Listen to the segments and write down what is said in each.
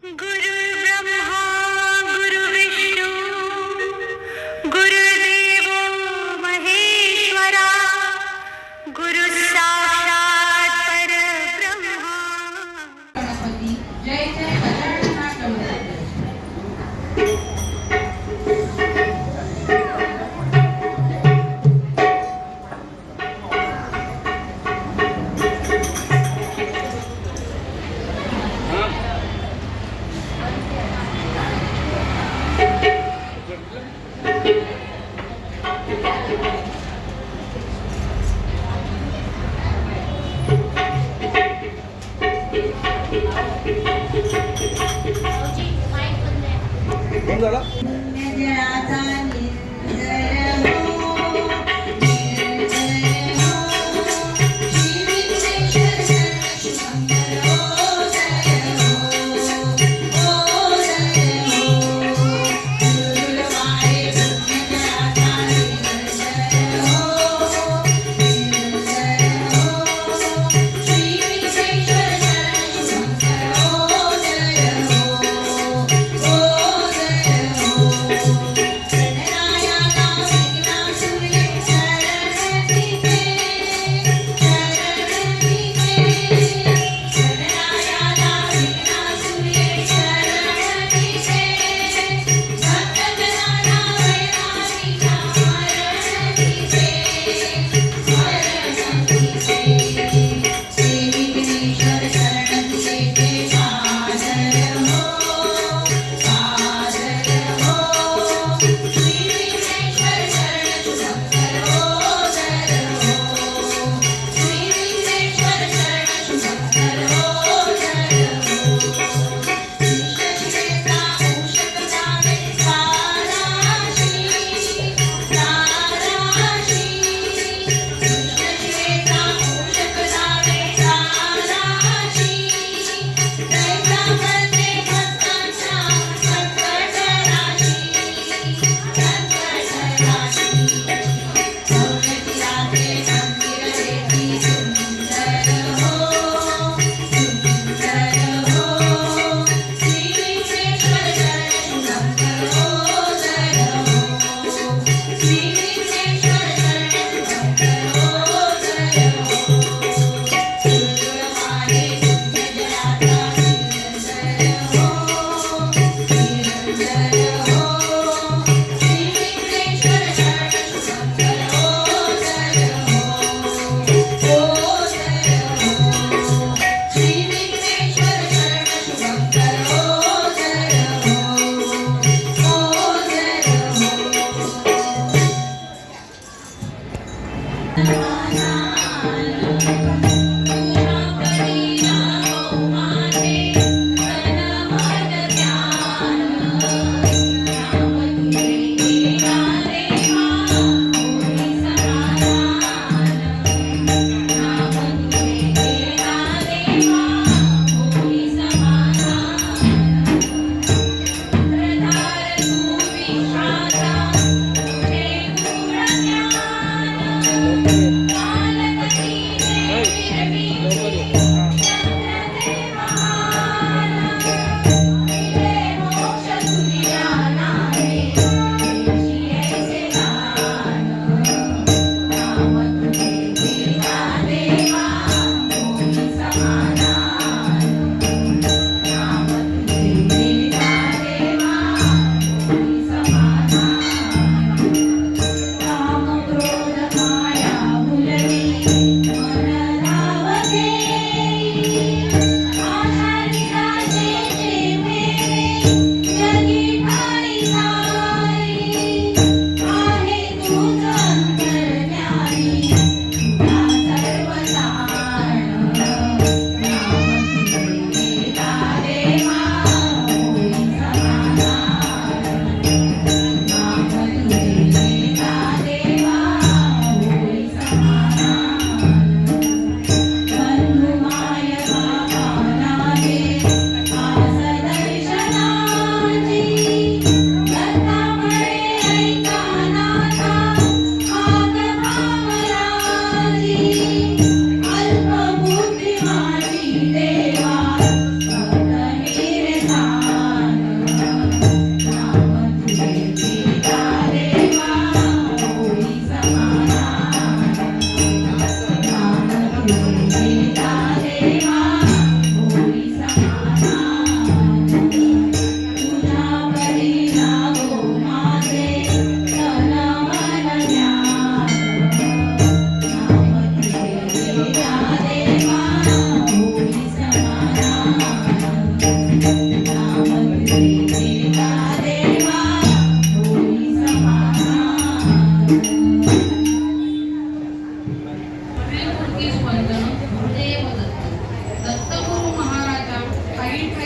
गुरुर्ब्रह्मा गुरुर्विष्णू गुरुर्देवो महेश्वरा गुरु साक्षात परब्रह्मा. गणपती जय जय गजानन गणपती. बंद झाला. जय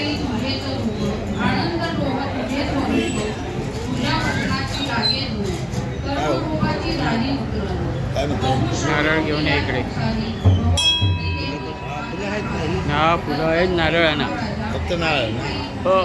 आई तुझेच रूप आनंद डोह तुझे स्वरूप तुझ्या वचनाची लागे रूप कर्मभोगाची झाली उतरण काय म्हणतो नारळ घेऊन ये इकडे. हा फुलं आहेत नारळाना. फक्त नारळ ना हो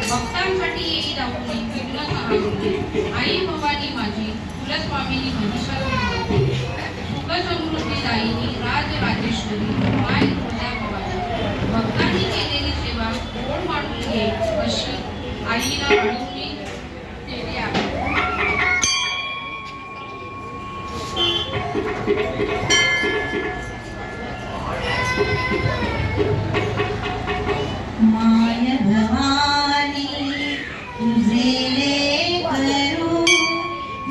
भक्तांसाठी येई दाखवली विघ्न कहावली आई भवानी माझी कुलस्वामिनी महिषासुरमर्दिनी सुख समृद्धी दायिनी राजराजेश्वरी माय तुळजा भवानी भक्तांनी केलेली सेवा गोड मानून घे अशी आईला वाढवली केली आहे. माय भवानी तुझे लेकरू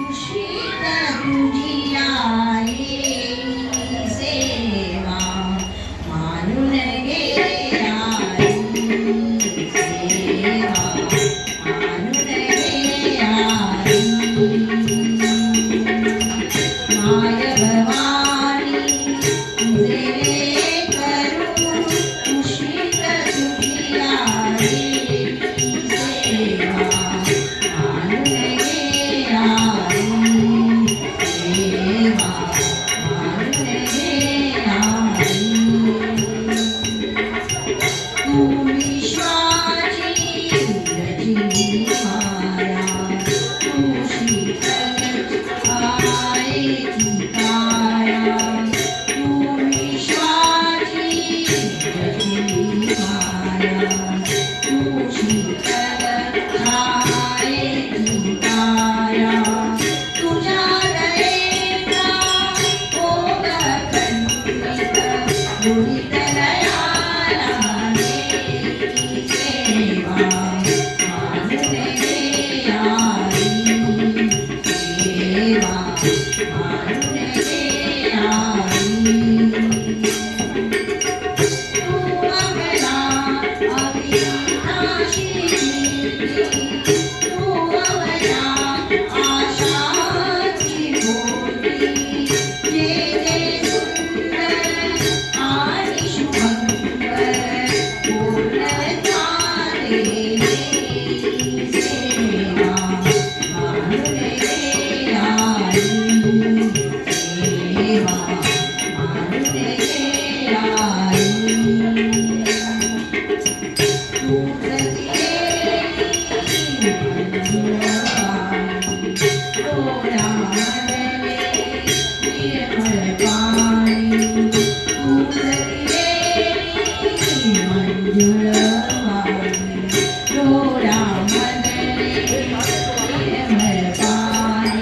उशीत तुझी आई सेवा मानून घे आई सेवा मानून घे आई माय भवानी तुझे लेकरू उशीत तुझी आई सेवा मानून घे आई सेवा मानून घे आई तू विश्वाची रची माया तू शीतल आईची काया तू विश्वाची रची माया तू शीतल आईची काया तुझ्या दयेचा ओघ कंपित गुणित नयाला देती सेवा मानून घे आई सेवा मानून घे आई तू अमला अविनाशी तू अमला आशाची बोली जे जे सुंदर आणि शुभंकर पूर्ण झालेली सेवा मानून घे आई सेवा मानून घे आई तू डोळा मनले निर्मळ पाणी तू मंजुळ वाणी डोळा मनले निर्मळ पाणी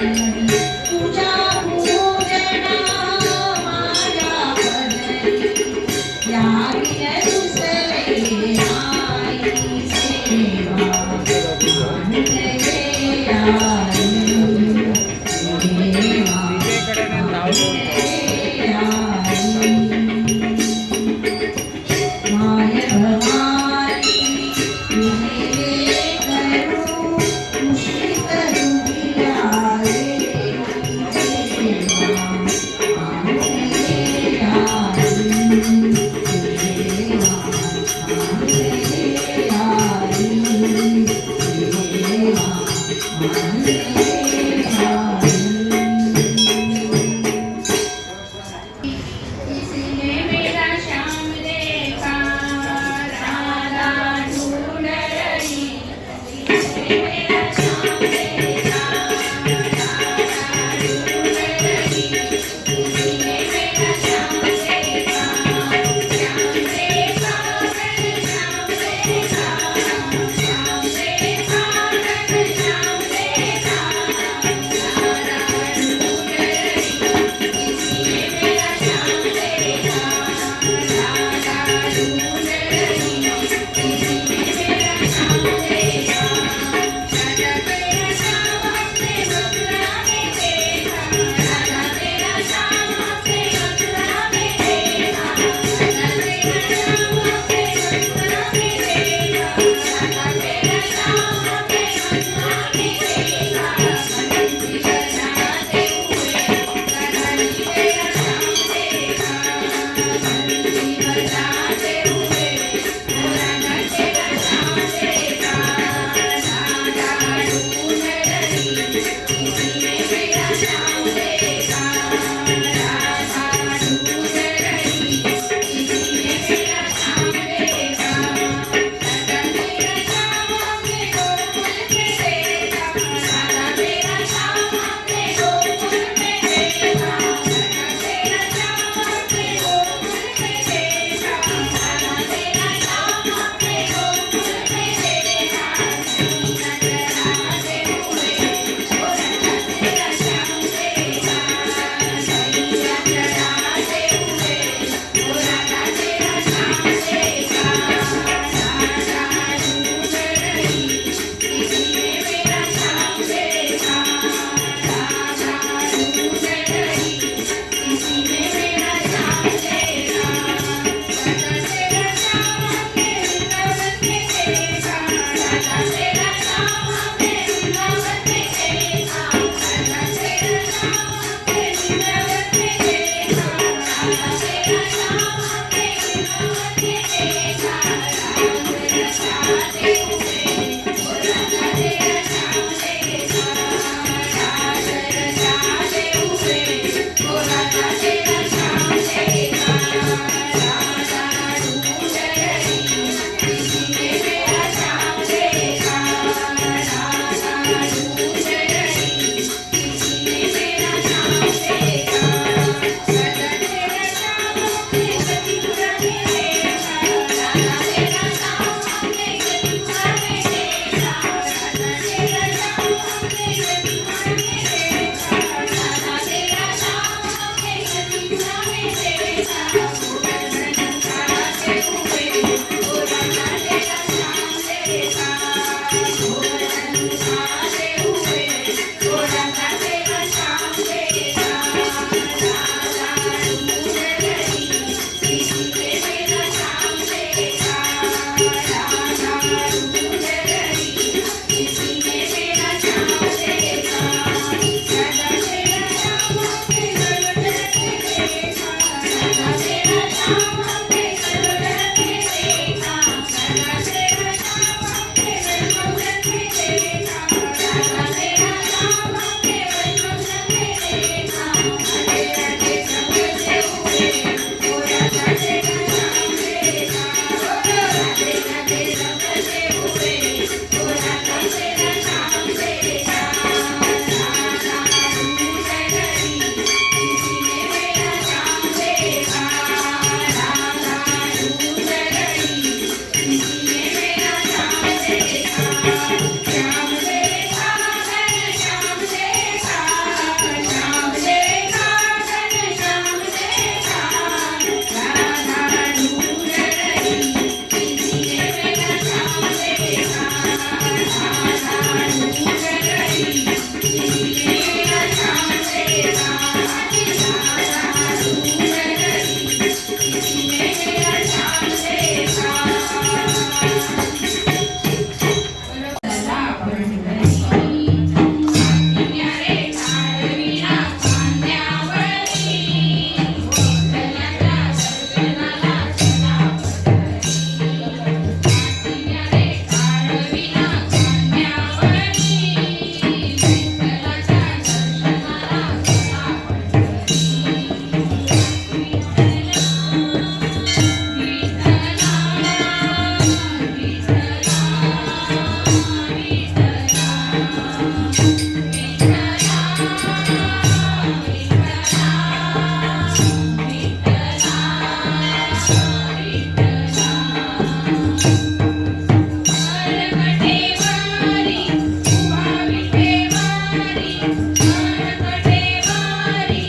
कटेवारी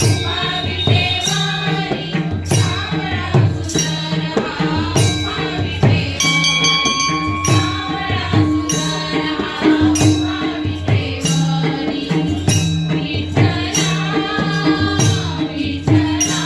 उभा विटेवारी सावळा सुंदर हा उभा विटेवारी सावळा सुंदर हा उभा विटेवारी विठ्ठला विठ्ठला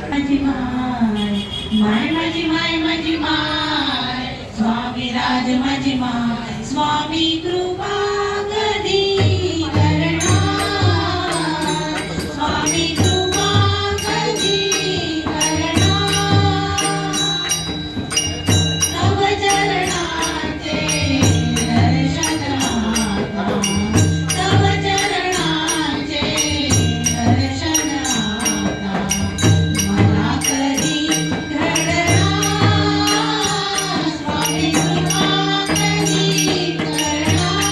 माझी माय माझी माय माझी माय स्वामी राज माझी माय स्वामी कृपा कधी करणार स्वामी कृपा कधी करणार तव चरणाचे दर्शन आता तव चरणाचे दर्शन आता मला कधी घडणार स्वामी कृपा कधी करणार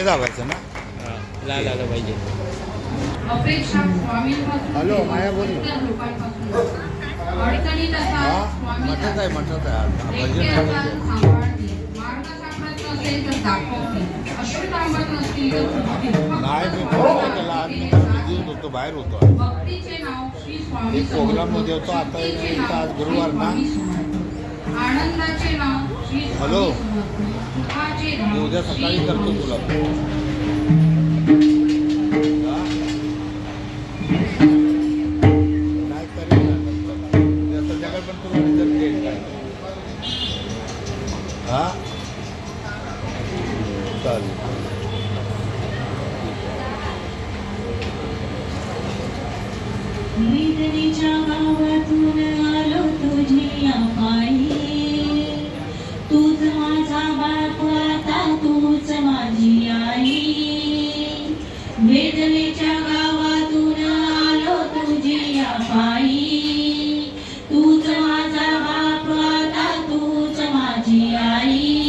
दाबायचं ना. लागायला पाहिजे. अपेक्षा स्वामींपासून हॅलो, माया बोल. इतर लोकांपासून अडचणीत असा हा स्वामी मठात आहे मठात आहे. भजन एकटे असा करायचं. सांभाळते. मार्ग सापडत नसेल तर दाखवते. अश्रू थांबत नसतील तर सुटते. नाही मी फोन नाही केला. आज मी बिझी होतो, बाहेर होतो. भक्तीचे नाव श्री स्वामी एक प्रोग्राममध्ये होतो. आता भक्तीचे इथं नाव आज श्री गुरुवार ना. स्वामी समर्थ. आनंदाचे नाव श्री स्वामी हॅलो. समर्थ. सुखाचे मी नाव उद्या श्री सकाळी करतो स्वामी तुला. समर्थ. हा? नाही करेल ना नंतर. उद्या संध्याकाळी पण तुला रिझल्ट देईल काय. हा चालेल. वेदनेच्या गावातून आलो तुझी पायी, तूच माझा बाप आता तूच माझी आई. वेदनेच्या गावातून आलो तुझी पायी, तूच माझा बाप आता तूच माझी आई.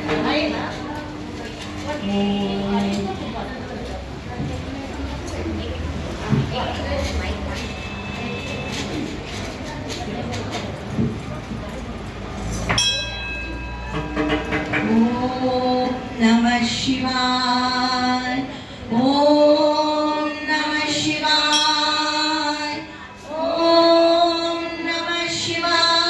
ओम नमः शिवाय. ओम नमः शिवाय. ओम नमः शिवाय.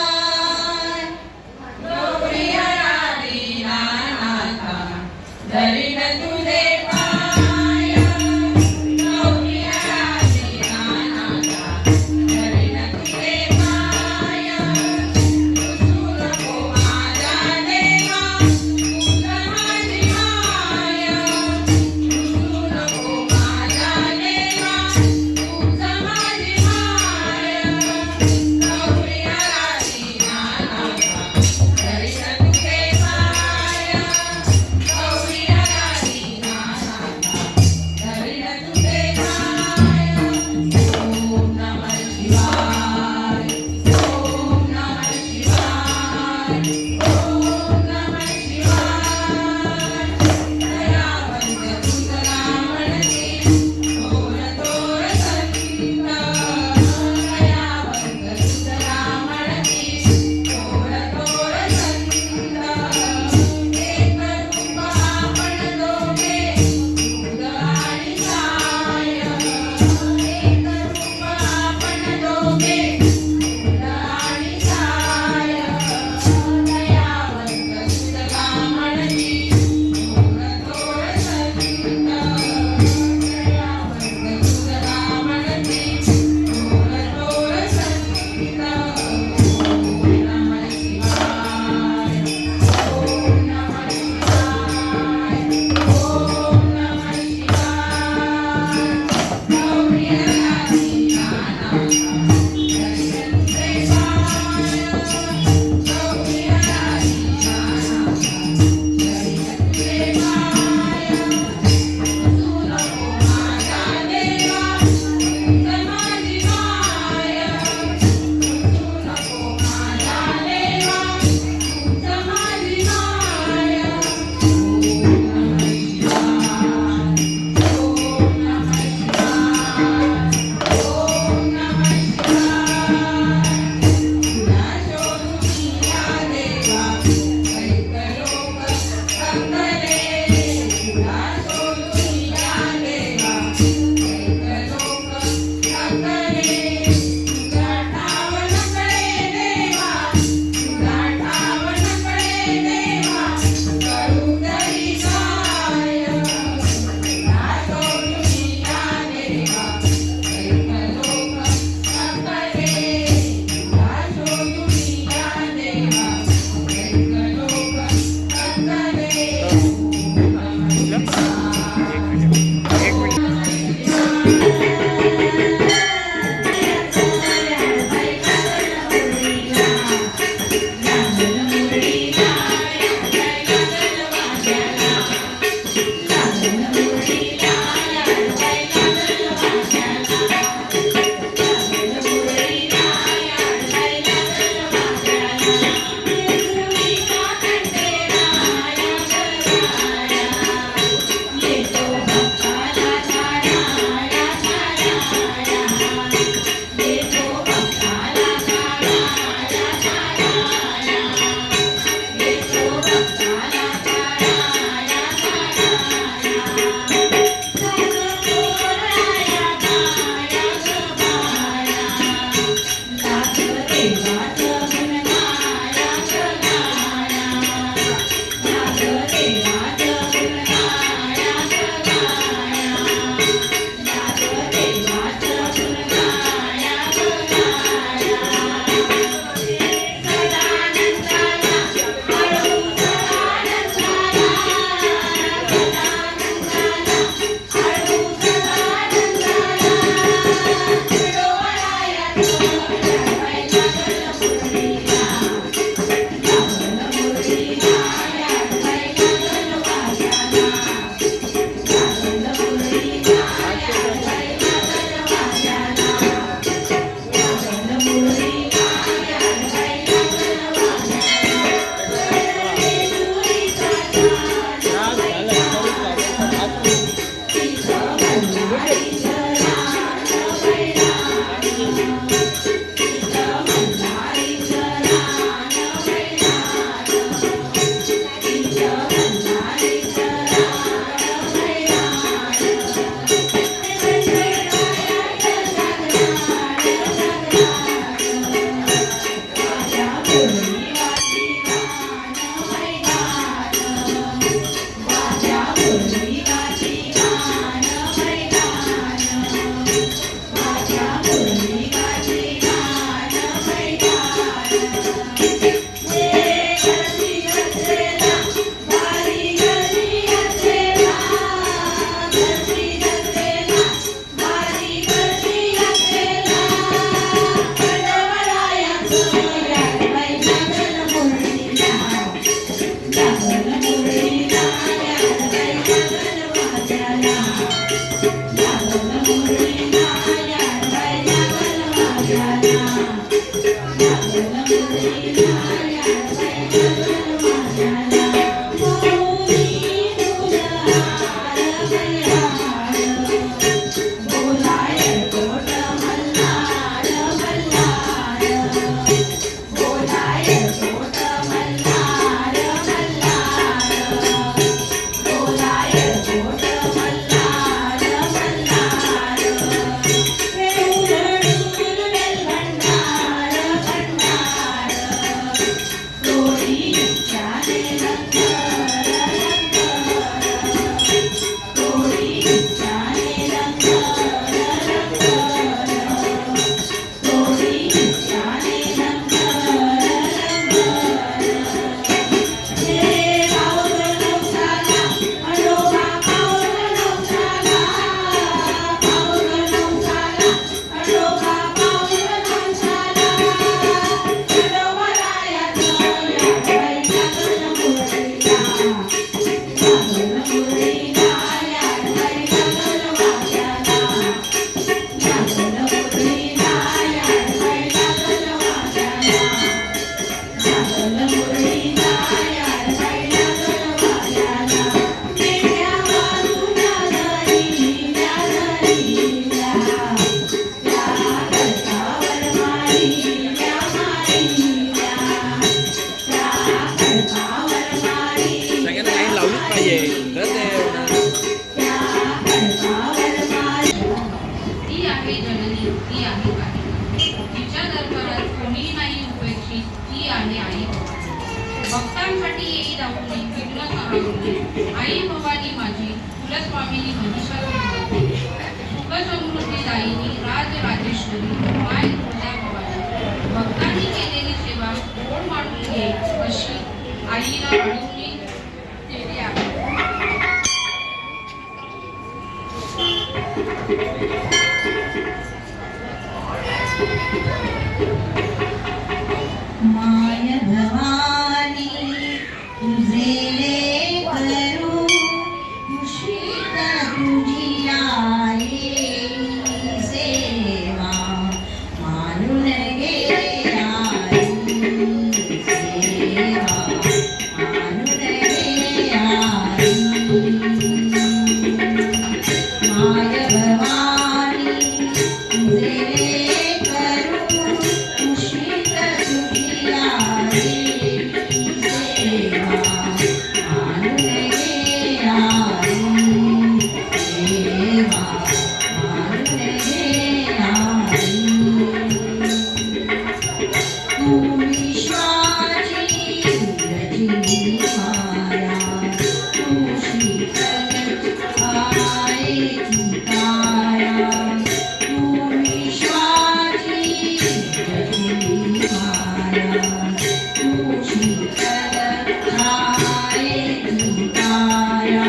धरीन तुझे पाय, धरीन तुझे पाय, रुसू नको माझा देवा, तुझ माझी माय. लागल मुरळीला याड बाई लागल वाट्याला लागल मुरळीला याड बाई लागल वाट्याला लागल मुरळीला याड बाई लागल वाट्याला पेट्या वाजूच्या धरील्या धरील्या त्या खडकावर मारिल्या मारिल्या त्या खडकावर मारिल्या सगळ्यांना काही लावलीच पाहिजे तर ते त्या खडकावर मारिल्या ती आहे जननी, ती आहे कालिका. तिच्या दरबारात कोणी नाही उपेक्षित, ती आहे आई भवानी. भक्तांसाठी येई दाखवली विघ्न सहाय्यी. आई भवानी माझी कुलस्वामिनी महिषासुरमर्दिनी. सुखसमृद्धी दायिनी राजराजेश्वरी माय तुळजा भवानी. भक्तांनी केलेली सेवा गोड मानून घे अशी आईला अडवणी केली आहे. माय भवानी तुझे लेकरू मुशीत तुझी आई सेवा मानून घे आई सेवा मानून घे आई माय भवानी तुझे लेकरू मुशीत तुझी आई सेवा मानून घे आई सेवा मानून घे आई तू विश्वाची रचिली माया तू शीतल आईची काया तू विश्वाची रचिली माया तू शीतल आईची काया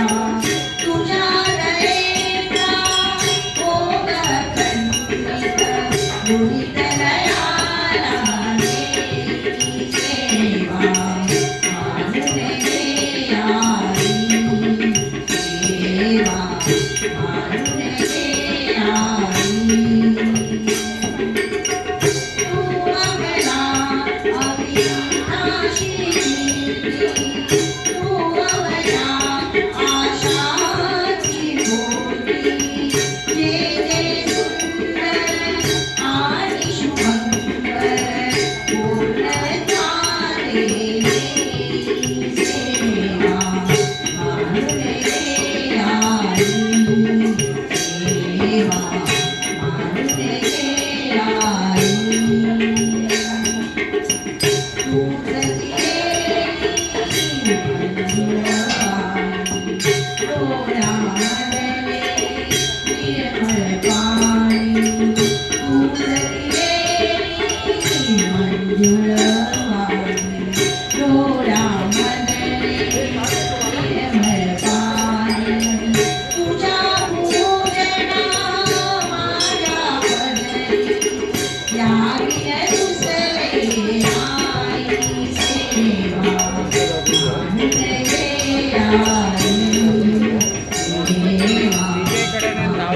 तुझ्या दयेचा भोग खंडित गुणित दयाला देई सेवा मानून घे आई सेवा मानून घे आई तू अमला अविनाशी तू अमला आशाची होती जे जे सुंदर आणि शुभंकर पूर्ण झालेली सेवा मानून घे आई सेवा मानून घे आई तू तुझ्या पूजना माझ्या पदरी यावी दुसरे आई सेवा मानून घे आई सेवा एकेकडे नाव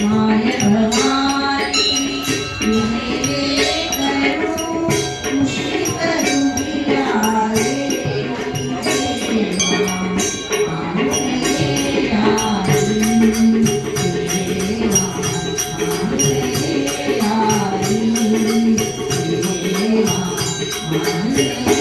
माय भवानी तुझे लेकरू मुशीत तुझी आई सेवा मानून घे आई सेवा मानून घे आई सेवा मानून घे